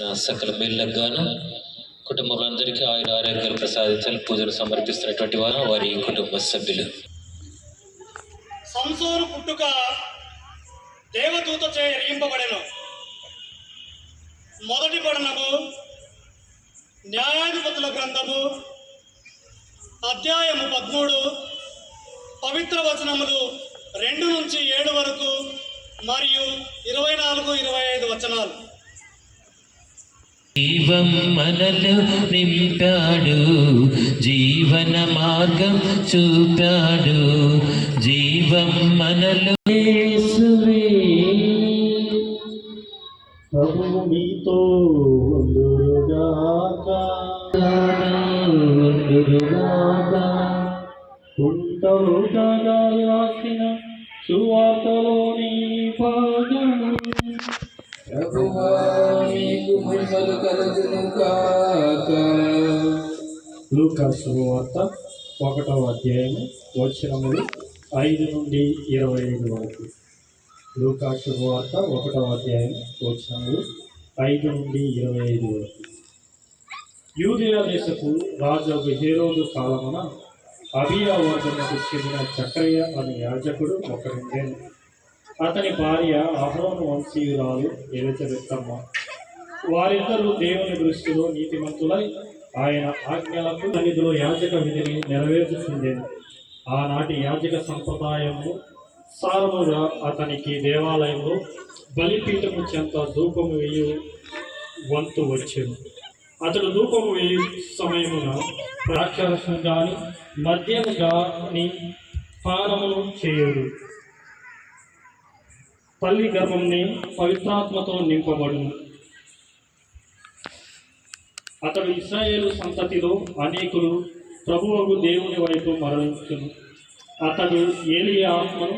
నా సకల మేళ్ళకు గాను కుటుంబంలోందరికీ ఆయన ఆరోగ్యాలు ప్రసాదించాలని పూజలు సమర్పిస్తున్నటువంటి వారు వారి కుటుంబ సభ్యులు. సంసోను పుట్టుక దేవదూత చే ఎరిగింపబడెను. మొదటి పఠనము న్యాయాధిపతుల గ్రంథము అధ్యాయము 13 పవిత్ర వచనములు 2 నుంచి 7 వరకు మరియు 24-25 వచనాలు. జీవం మనలో నింపాడు, జీవన మార్గం చూపాడు, జీవం మనలో యేసువే. ప్రభువు మీతో ఉండుగాక. కుంటలుగా రాసిన సువార్తలోని భాగము. ప్రభువా మీకు మహిమలు కలుగును గాక. లూకా శుభవార్త 1వ అధ్యాయము వచనములు 5 నుండి 25 వరకు. లూకా శుభవార్త 1వ అధ్యాయం వచనములు 5 నుండి 25 వరకు. యూదయ దేశపు రాజు హేరోదు కాలమున అబియా వర్గముకు చెందిన జకర్య అనే యాజకుడు ఒకరుండెను. అతని భార్య అహరోను వంశీయురాలు ఎలిజబెత్తమ్మ. వారిద్దరూ దేవుని దృష్టిలో నీతిమంతులై ఆయన ఆజ్ఞలకు సన్నిధిలో యాజక విధిని నెరవేర్చుచుండెను. ఆనాటి యాజక సంప్రదాయము సారముగా అతనికి దేవాలయంలో బలిపీఠము చెంత ధూపము వేయు వంతు వచ్చెను. అతడు ధూపము వేయు సమయమున ద్రాక్షరసం గాని మద్యము గాని పానములు చేయుడు. తల్లి గర్భంని పవిత్రాత్మతో నింపబడును. అతడు ఇశ్రాయేలు సంతతిలో అనేకులు ప్రభువుకు దేవుని వైపు మరలించును. అతడు ఏలియా ఆత్మను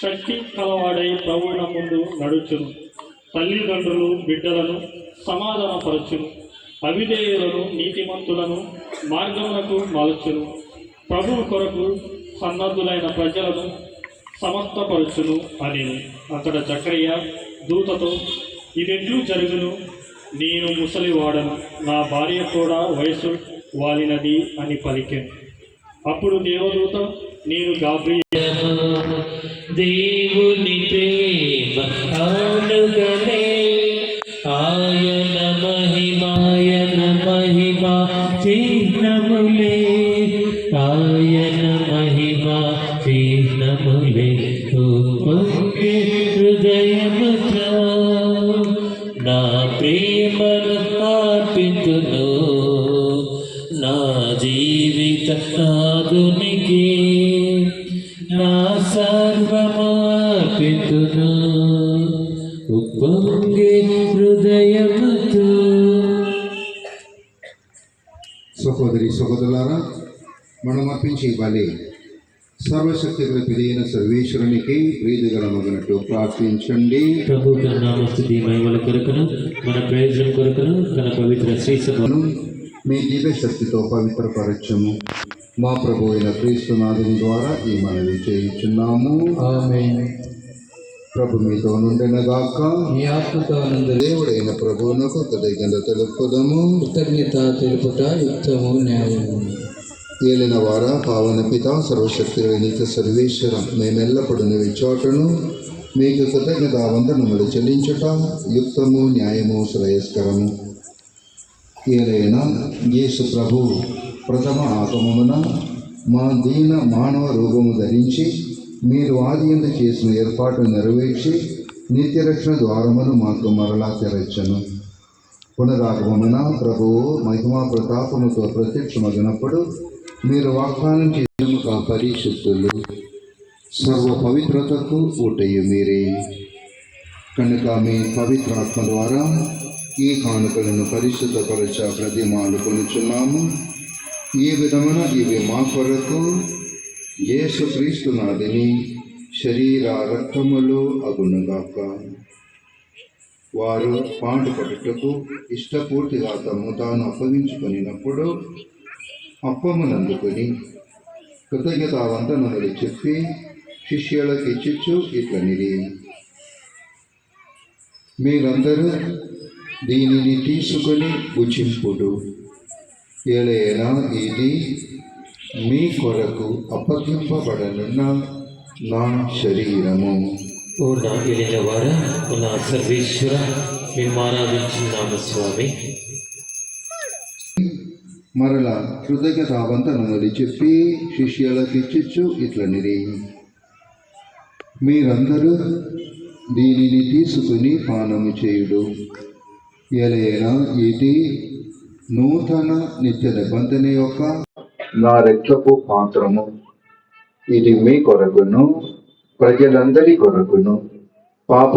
శక్తి కలవాడై ప్రభువుల ముందు నడుచును. తల్లిదండ్రులు బిడ్డలను సమాధానపరచును. అవిధేయులను నీతిమంతులను మార్గములకు మలచును. ప్రభువు కొరకు సన్నద్ధులైన ప్రజలను సమస్తపరచును అని. అతడు జకర్య దూతతో, ఇదెట్లు జరుగును? నేను ముసలివాడను, నా భార్య కూడా వయసు వాలినది అని పలికెను. అప్పుడు దేవదూత, నేను గాబ్రియేలు, దేవుని ప్రేమ ఆనుగనే, ఆయన మహిమ చిహ్నములే, ఆయన మహిమ చిహ్నములే. పొంగే హృదయముతో నా ప్రేమను అర్పించును, నా జీవిత నాదునికి నా సర్వము అర్పించును. ఉప్పొంగే హృదయముతో. సహోదరి సహోదరులారా, మనం అర్పించే బలి సర్వశక్తి పిదైన సర్వేశ్వరునికి ప్రీతికరమగినట్టు ప్రార్థించండి. ప్రభు నామస్తుతి మహిమల కొరకును మన ప్రయోజనం కొరకును తన పవిత్ర శ్రీ సభను మీ దివ్య శక్తితో పవిత్రపరచము. మా ప్రభు అయిన క్రీస్తునాథుని ద్వారా ఈ మనవి చేయుచున్నాము. ఆమేన్. ప్రభు మీతో నుండెనగాక, మీ ఆత్మతో దేవుడైన ప్రభువునకు కృతజ్ఞత తెలుపుదము. కృతజ్ఞత తెలుపుట యుక్తము న్యాయము. ఏలిన వార పావన పిత సర్వశక్తి నీత సర్వేశ్వరం, మేమెల్లప్పుడు నివిచోటను మీకు కృతజ్ఞత వందనములు చెల్లించుట యుక్తము న్యాయము శ్రేయస్కరము. ఏలైనా యేసు ప్రభు ప్రథమ ఆగమమున మా దీన మానవ రూపము ధరించి మీరు ఆదియందు చేసిన ఏర్పాటు నెరవేర్చి నిత్యరక్షణ ద్వారమును మాకు మరలా తెరచను. పునరాగమమున ప్రభువు మహిమా ప్రతాపముతో ప్రత్యక్షమగినప్పుడు మీరు వాగ్దానం చేసిన పరిశుద్ధులు సర్వ పవిత్రతకు ఊటయు మీరే కనుక మీ పవిత్రాత్మ ద్వారా ఈ కానుకలను పరిశుద్ధపరచ ప్రతిమాలు కొనుచున్నాము. ఈ విధమున ఇవి మా కొరకు యేసుక్రీస్తు నాథుని శరీర రక్తములు అగునుగాక. వారు పాటుపడుటకు ఇష్టపూర్తిగా తమ్ము తాను అప్పగించుకొనినప్పుడు అప్పమునందుకొని కృతజ్ఞతావందనములు చెప్పి శిష్యులకు ఇచ్చిచ్చు ఇట్లనిది, మీరందరూ దీనిని తీసుకొని భుజింపుడు. ఏలైనా ఇది మీ కొరకు అప్పగింపబడనున్న నా శరీరము. ఓ నా ఏలిన వారా, ఓ నా సర్వేశ్వర, మేము ఆరాధించున్నాము స్వామి. మరలా కృతజ్ఞతావందనములు చెప్పి శిష్యులకు ఇచ్చిచ్చు ఇట్లనిరి, మీరందరూ దీనిని తీసుకుని పానము చేయుడు. ఎలైనా ఇది నూతన నిత్య నిబంధన యొక్క నా రక్తపు పాత్రము. ఇది మీ కొరకును ప్రజలందరి కొరకును పాప